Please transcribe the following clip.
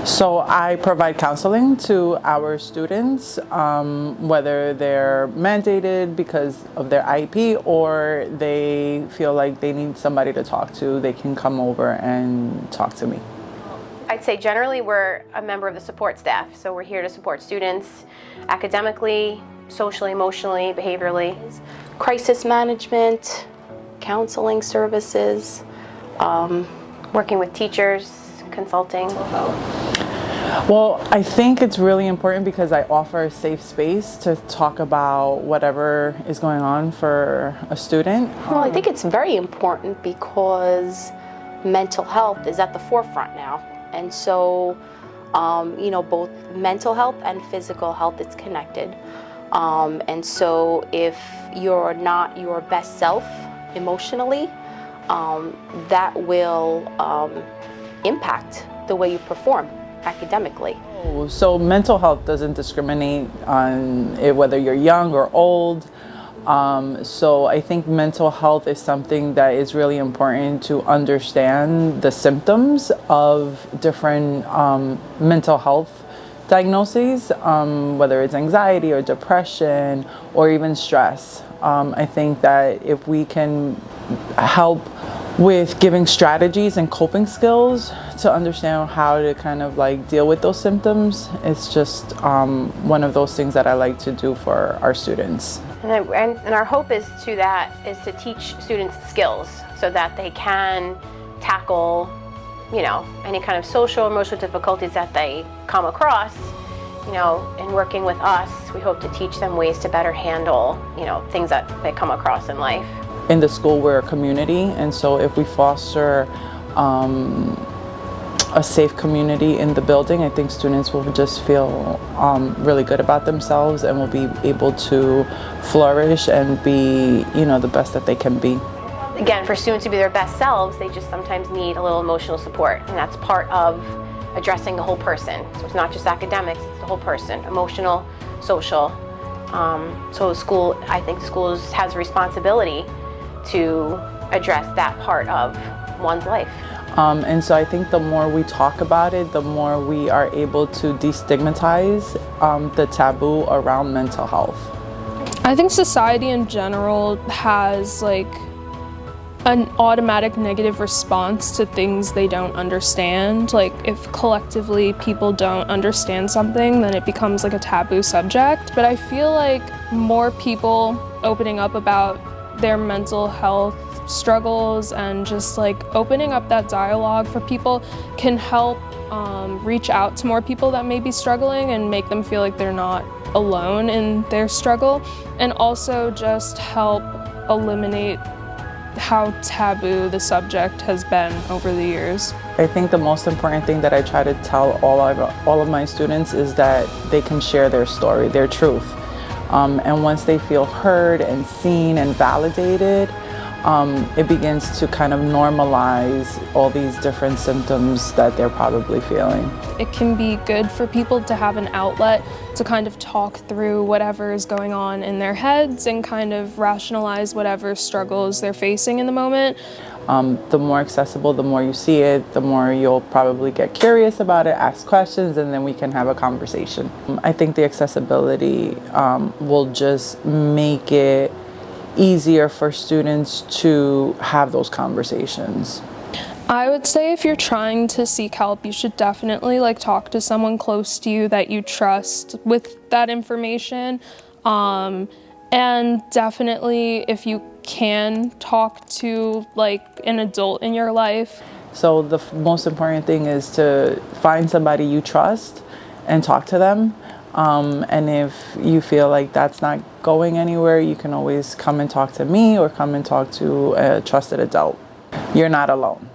So I provide counseling to our students, whether they're mandated because of their IEP or they feel like they need somebody to talk to, they can come over and talk to me. I'd say generally we're a member of the support staff, so we're here to support students academically, socially, emotionally, behaviorally. Crisis management, counseling services, Working with teachers, consulting. Well, I think it's really important because I offer a safe space to talk about whatever is going on for a student. Well, I think it's very important because mental health is at the forefront now. And so, both mental health and physical health, it's connected. And so if you're not your best self emotionally, that will impact the way you perform academically. So mental health doesn't discriminate on whether you're young or old. So I think mental health is something that is really important to understand the symptoms of different mental health diagnoses, whether it's anxiety or depression or even stress. I think that if we can help with giving strategies and coping skills to understand how to kind of like deal with those symptoms, it's just one of those things that I like to do for our students. And our hope is to teach students skills so that they can tackle, any kind of social or emotional difficulties that they come across. In working with us, we hope to teach them ways to better handle, things that they come across in life. In the school, we're a community, and so if we foster a safe community in the building, I think students will just feel really good about themselves and will be able to flourish and be, the best that they can be. Again, for students to be their best selves, they just sometimes need a little emotional support, and that's part of addressing the whole person. So it's not just academics, it's the whole person, emotional, social. So I think the school has a responsibility to address that part of one's life. And so I think the more we talk about it, the more we are able to destigmatize the taboo around mental health. I think society in general has an automatic negative response to things they don't understand. If collectively people don't understand something, then it becomes a taboo subject. But I feel like more people opening up about their mental health struggles and just opening up that dialogue for people can help reach out to more people that may be struggling and make them feel like they're not alone in their struggle, and also just help eliminate how taboo the subject has been over the years. I think the most important thing that I try to tell all of my students is that they can share their story, their truth. And once they feel heard and seen and validated, it begins to kind of normalize all these different symptoms that they're probably feeling. It can be good for people to have an outlet to kind of talk through whatever is going on in their heads and kind of rationalize whatever struggles they're facing in the moment. The more accessible, the more you see it, the more you'll probably get curious about it, ask questions, and then we can have a conversation. I think the accessibility will just make it easier for students to have those conversations. I would say if you're trying to seek help, you should definitely talk to someone close to you that you trust with that information. And definitely if you can talk to an adult in your life. So the most important thing is to find somebody you trust and talk to them. And if you feel like that's not going anywhere, you can always come and talk to me or come and talk to a trusted adult. You're not alone.